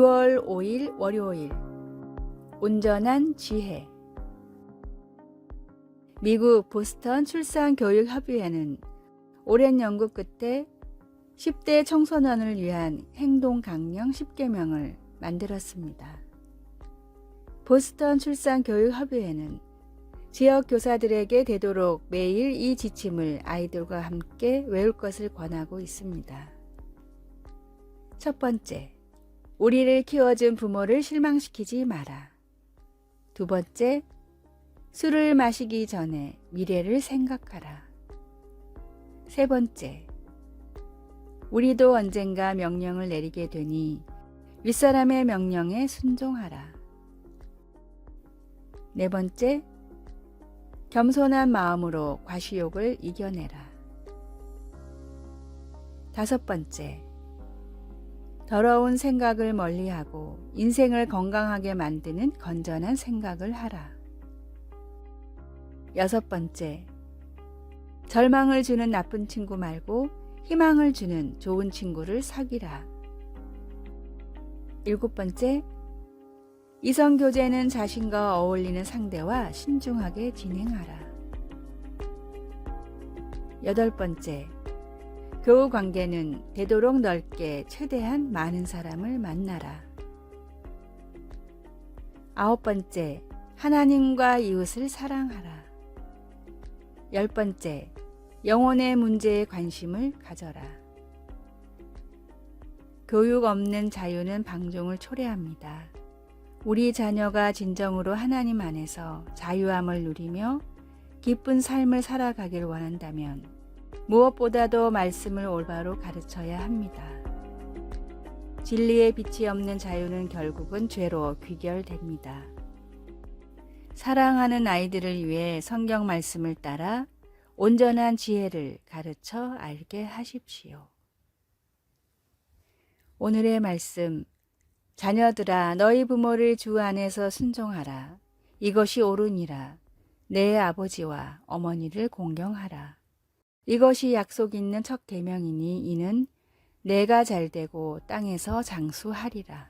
6월 5일 월요일 온전한 지혜. 미국 보스턴 출산교육협의회는 오랜 연구 끝에 10대 청소년을 위한 행동 강령 10계명을 만들었습니다. 보스턴 출산교육협의회는 지역 교사들에게 되도록 매일 이 지침을 아이들과 함께 외울 것을 권하고 있습니다. 첫 번째, 우리를 키워준 부모를 실망시키지 마라. 두 번째, 술을 마시기 전에 미래를 생각하라. 세 번째, 우리도 언젠가 명령을 내리게 되니 윗사람의 명령에 순종하라. 네 번째, 겸손한 마음으로 과시욕을 이겨내라. 다섯 번째, 더러운 생각을 멀리하고 인생을 건강하게 만드는 건전한 생각을 하라. 여섯 번째, 절망을 주는 나쁜 친구 말고 희망을 주는 좋은 친구를 사귀라. 일곱 번째, 이성교제는 자신과 어울리는 상대와 신중하게 진행하라. 여덟 번째, 교우 관계는 되도록 넓게 최대한 많은 사람을 만나라. 아홉 번째, 하나님과 이웃을 사랑하라. 열 번째, 영혼의 문제에 관심을 가져라. 교육 없는 자유는 방종을 초래합니다. 우리 자녀가 진정으로 하나님 안에서 자유함을 누리며 기쁜 삶을 살아가길 원한다면 무엇보다도 말씀을 올바로 가르쳐야 합니다. 진리의 빛이 없는 자유는 결국은 죄로 귀결됩니다. 사랑하는 아이들을 위해 성경 말씀을 따라 온전한 지혜를 가르쳐 알게 하십시오. 오늘의 말씀, 자녀들아 너희 부모를 주 안에서 순종하라. 이것이 옳으니라. 내 아버지와 어머니를 공경하라. 이것이 약속 있는 첫 계명이니 이는 내가 잘되고 땅에서 장수하리라.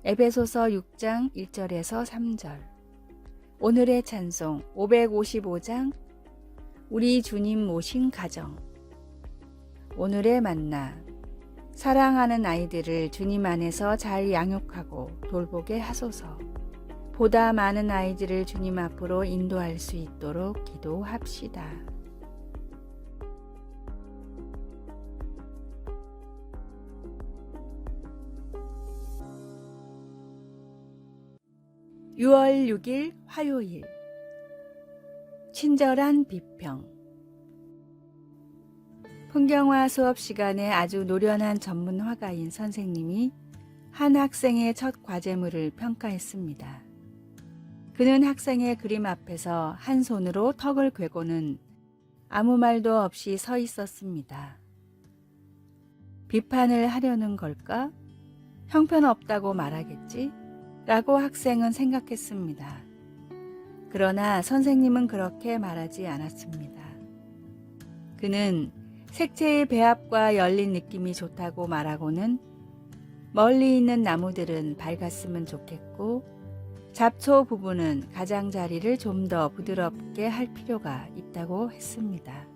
에베소서 6장 1절에서 3절. 오늘의 찬송 555장 우리 주님 모신 가정. 오늘의 만나, 사랑하는 아이들을 주님 안에서 잘 양육하고 돌보게 하소서. 보다 많은 아이들을 주님 앞으로 인도할 수 있도록 기도합시다. (6월 6일) 화요일 친절한 비평. 풍경화 수업 시간에 아주 노련한 전문 화가인 선생님이 한 학생의 첫 과제물을 평가했습니다. 그는 학생의 그림 앞에서 한 손으로 턱을 괴고는 아무 말도 없이 서 있었습니다. 비판을 하려는 걸까? 형편없다고 말하겠지? 라고 학생은 생각했습니다. 그러나 선생님은 그렇게 말하지 않았습니다. 그는 색채의 배합과 열린 느낌이 좋다고 말하고는 멀리 있는 나무들은 밝았으면 좋겠고 잡초 부분은 가장자리를 좀 더 부드럽게 할 필요가 있다고 했습니다.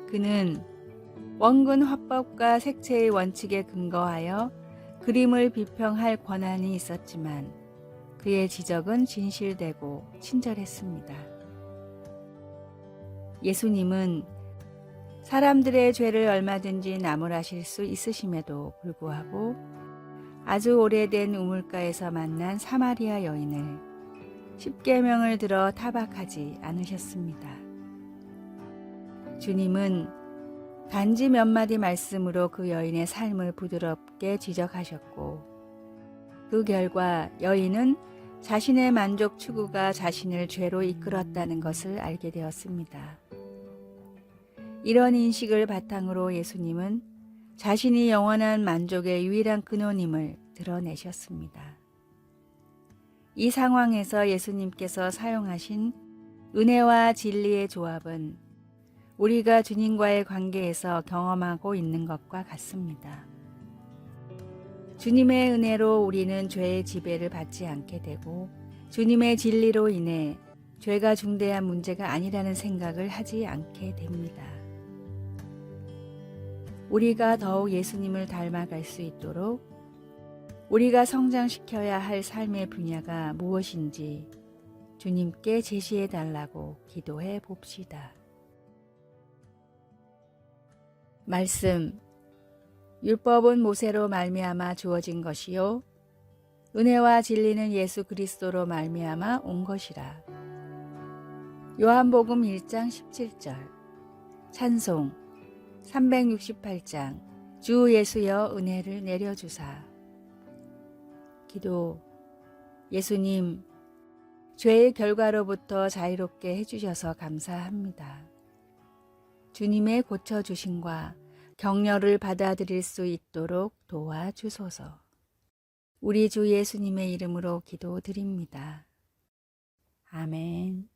그는 원근 화법과 색채의 원칙에 근거하여 그림을 비평할 권한이 있었지만 그의 지적은 진실되고 친절했습니다. 예수님은 사람들의 죄를 얼마든지 나무라실 수 있으심에도 불구하고 아주 오래된 우물가에서 만난 사마리아 여인을 10계명을 들어 타박하지 않으셨습니다. 주님은 단지 몇 마디 말씀으로 그 여인의 삶을 부드럽게 지적하셨고 그 결과 여인은 자신의 만족 추구가 자신을 죄로 이끌었다는 것을 알게 되었습니다. 이런 인식을 바탕으로 예수님은 자신이 영원한 만족의 유일한 근원임을 드러내셨습니다. 이 상황에서 예수님께서 사용하신 은혜와 진리의 조합은 우리가 주님과의 관계에서 경험하고 있는 것과 같습니다. 주님의 은혜로 우리는 죄의 지배를 받지 않게 되고 주님의 진리로 인해 죄가 중대한 문제가 아니라는 생각을 하지 않게 됩니다. 우리가 더욱 예수님을 닮아갈 수 있도록 우리가 성장시켜야 할 삶의 분야가 무엇인지 주님께 제시해 달라고 기도해 봅시다. 말씀. 율법은 모세로 말미암아 주어진 것이요 은혜와 진리는 예수 그리스도로 말미암아 온 것이라. 요한복음 1장 17절. 찬송 368장. 주 예수여 은혜를 내려주사. 기도. 예수님, 죄의 결과로부터 자유롭게 해주셔서 감사합니다. 주님의 고쳐주심과 격려를 받아들일 수 있도록 도와주소서. 우리 주 예수님의 이름으로 기도드립니다. 아멘.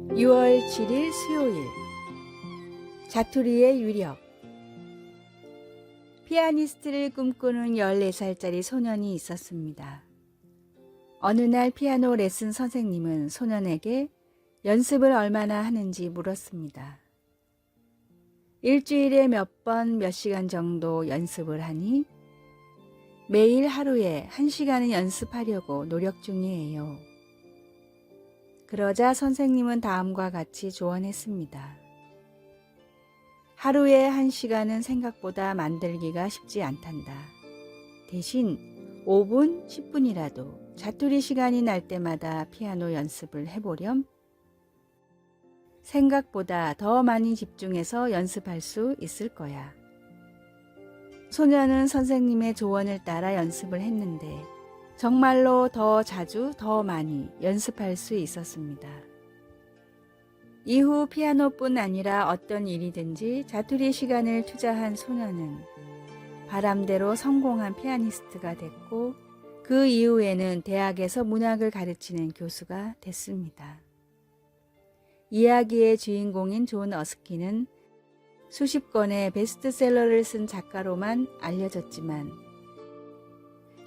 (6월 7일) 수요일. 자투리의 유력. 피아니스트를 꿈꾸는 14살짜리 소년이 있었습니다. 어느 날 피아노 레슨 선생님은 소년에게 연습을 얼마나 하는지 물었습니다. 일주일에 몇 번 몇 시간 정도 연습을 하니 매일 하루에 1시간은 연습하려고 노력 중이에요. 그러자 선생님은 다음과 같이 조언했습니다. 하루에 1시간은 생각보다 만들기가 쉽지 않단다. 대신 5분, 10분이라도 자투리 시간이 날 때마다 피아노 연습을 해보렴. 생각보다 더 많이 집중해서 연습할 수 있을 거야. 소년은 선생님의 조언을 따라 연습을 했는데 정말로 더 자주 더 많이 연습할 수 있었습니다. 이후 피아노뿐 아니라 어떤 일이든지 자투리 시간을 투자한 소년은 바람대로 성공한 피아니스트가 됐고 그 이후에는 대학에서 문학을 가르치는 교수가 됐습니다. 이야기의 주인공인 존 어스킨은 수십 권의 베스트셀러를 쓴 작가로만 알려졌지만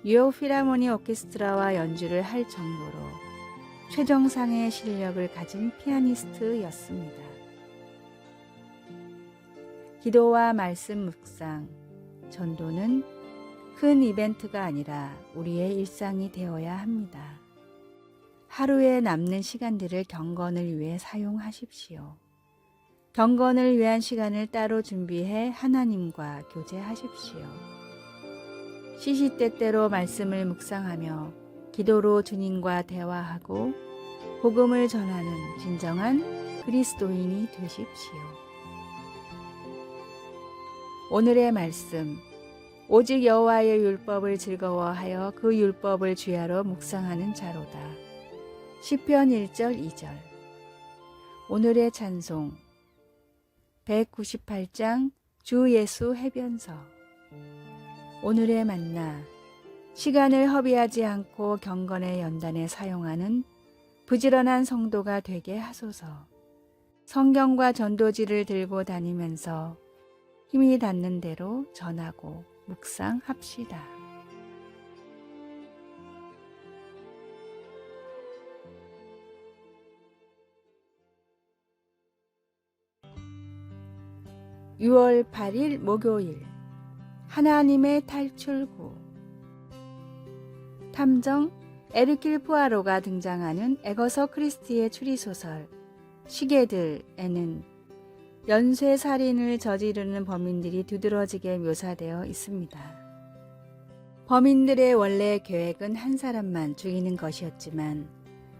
뉴욕 필하모니 오케스트라와 연주를 할 정도로 최정상의 실력을 가진 피아니스트였습니다. 기도와 말씀 묵상, 전도는 큰 이벤트가 아니라 우리의 일상이 되어야 합니다. 하루에 남는 시간들을 경건을 위해 사용하십시오. 경건을 위한 시간을 따로 준비해 하나님과 교제하십시오. 시시때때로 말씀을 묵상하며 기도로 주님과 대화하고 복음을 전하는 진정한 그리스도인이 되십시오. 오늘의 말씀. 오직 여호와의 율법을 즐거워하여 그 율법을 주야로 묵상하는 자로다. 시편 1절 2절. 오늘의 찬송. 198장 주 예수 해변서. 오늘의 만나. 시간을 허비하지 않고 경건의 연단에 사용하는 부지런한 성도가 되게 하소서. 성경과 전도지를 들고 다니면서 힘이 닿는 대로 전하고 묵상합시다. (6월 8일) 목요일. 하나님의 탈출구. 탐정 에르킬 푸아로가 등장하는 에거서 크리스티의 추리소설 시계들에는 연쇄살인을 저지르는 범인들이 두드러지게 묘사되어 있습니다. 범인들의 원래 계획은 한 사람만 죽이는 것이었지만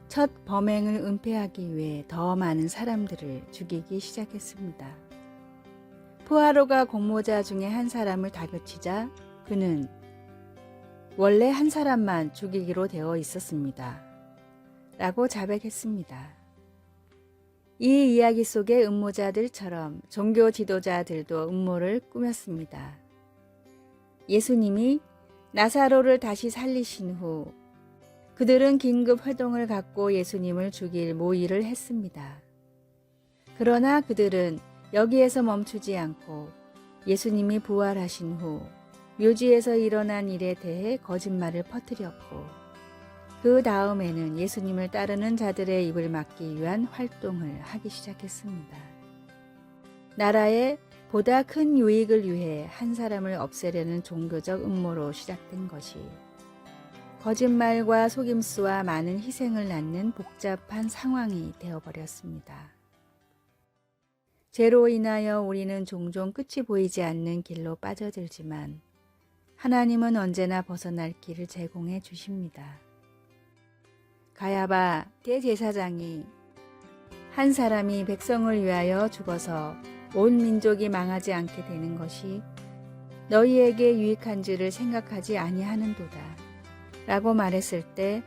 첫 범행을 은폐하기 위해 더 많은 사람들을 죽이기 시작했습니다. 푸아로가 공모자 중에 한 사람을 다그치자 그는 원래 한 사람만 죽이기로 되어 있었습니다. 라고 자백했습니다. 이 이야기 속의 음모자들처럼 종교 지도자들도 음모를 꾸몄습니다. 예수님이 나사로를 다시 살리신 후 그들은 긴급 회동을 갖고 예수님을 죽일 모의를 했습니다. 그러나 그들은 여기에서 멈추지 않고 예수님이 부활하신 후 묘지에서 일어난 일에 대해 거짓말을 퍼뜨렸고 그 다음에는 예수님을 따르는 자들의 입을 막기 위한 활동을 하기 시작했습니다. 나라에 보다 큰 유익을 위해 한 사람을 없애려는 종교적 음모로 시작된 것이 거짓말과 속임수와 많은 희생을 낳는 복잡한 상황이 되어버렸습니다. 죄로 인하여 우리는 종종 끝이 보이지 않는 길로 빠져들지만 하나님은 언제나 벗어날 길을 제공해 주십니다. 가야바 대제사장이 한 사람이 백성을 위하여 죽어서 온 민족이 망하지 않게 되는 것이 너희에게 유익한 줄을 생각하지 아니하는도다 라고 말했을 때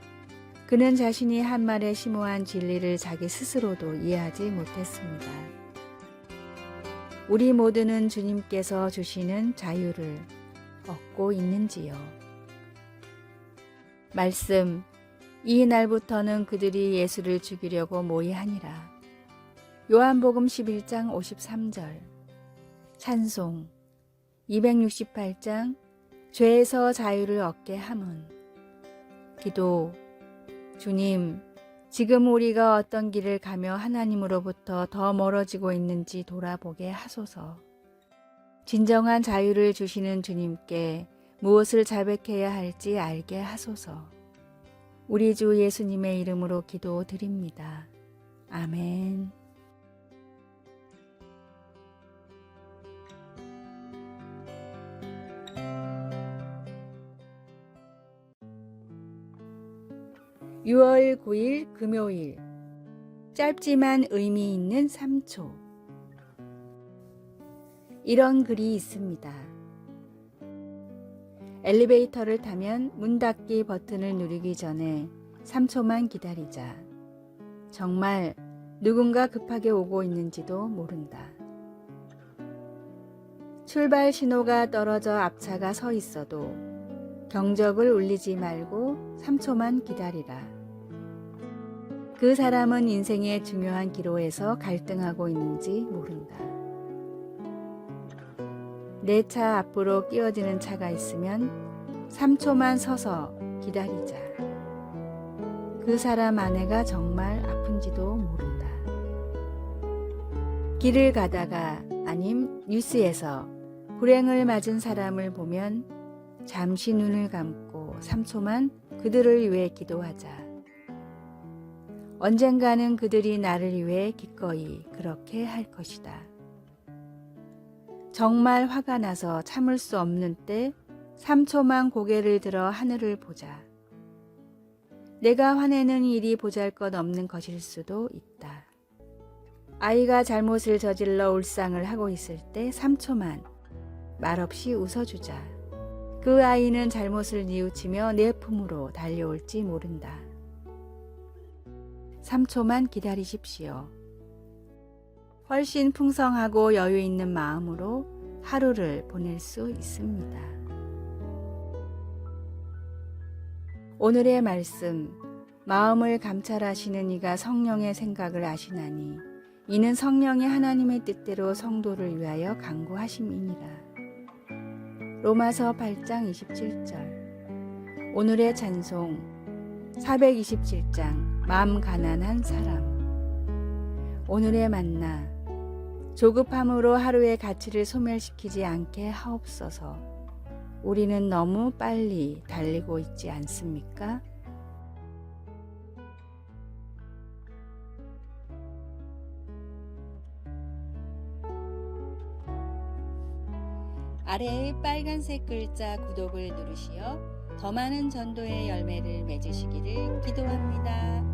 그는 자신이 한 말에 심오한 진리를 자기 스스로도 이해하지 못했습니다. 우리 모두는 주님께서 주시는 자유를 얻고 있는지요? 말씀, 이 날부터는 그들이 예수를 죽이려고 모의하니라. 요한복음 11장 53절. 찬송 268장 죄에서 자유를 얻게 함은. 기도, 주님, 지금 우리가 어떤 길을 가며 하나님으로부터 더 멀어지고 있는지 돌아보게 하소서. 진정한 자유를 주시는 주님께 무엇을 자백해야 할지 알게 하소서. 우리 주 예수님의 이름으로 기도드립니다. 아멘. (6월 9일) 금요일. 짧지만 의미 있는 3초. 이런 글이 있습니다. 엘리베이터를 타면 문 닫기 버튼을 누르기 전에 3초만 기다리자. 정말 누군가 급하게 오고 있는지도 모른다. 출발 신호가 떨어져 앞차가 서 있어도 경적을 울리지 말고 3초만 기다리라. 그 사람은 인생의 중요한 기로에서 갈등하고 있는지 모른다. 내 차 앞으로 끼어드는 차가 있으면 3초만 서서 기다리자. 그 사람 아내가 정말 아픈지도 모른다. 길을 가다가 아님 뉴스에서 불행을 맞은 사람을 보면 잠시 눈을 감고 3초만 그들을 위해 기도하자. 언젠가는 그들이 나를 위해 기꺼이 그렇게 할 것이다. 정말 화가 나서 참을 수 없는 때 3초만 고개를 들어 하늘을 보자. 내가 화내는 일이 보잘것없는 것일 수도 있다. 아이가 잘못을 저질러 울상을 하고 있을 때 3초만 말없이 웃어주자. 그 아이는 잘못을 뉘우치며 내 품으로 달려올지 모른다. 3초만 기다리십시오. 훨씬 풍성하고 여유 있는 마음으로 하루를 보낼 수 있습니다. 오늘의 말씀, 마음을 감찰하시는 이가 성령의 생각을 아시나니 이는 성령이 하나님의 뜻대로 성도를 위하여 간구하심이니라. 로마서 8장 27절. 오늘의 찬송 427장 마음 가난한 사람. 오늘의 만나, 조급함으로 하루의 가치를 소멸시키지 않게 하옵소서. 우리는 너무 빨리 달리고 있지 않습니까? 아래의 빨간색 글자 구독을 누르시어 더 많은 전도의 열매를 맺으시기를 기도합니다.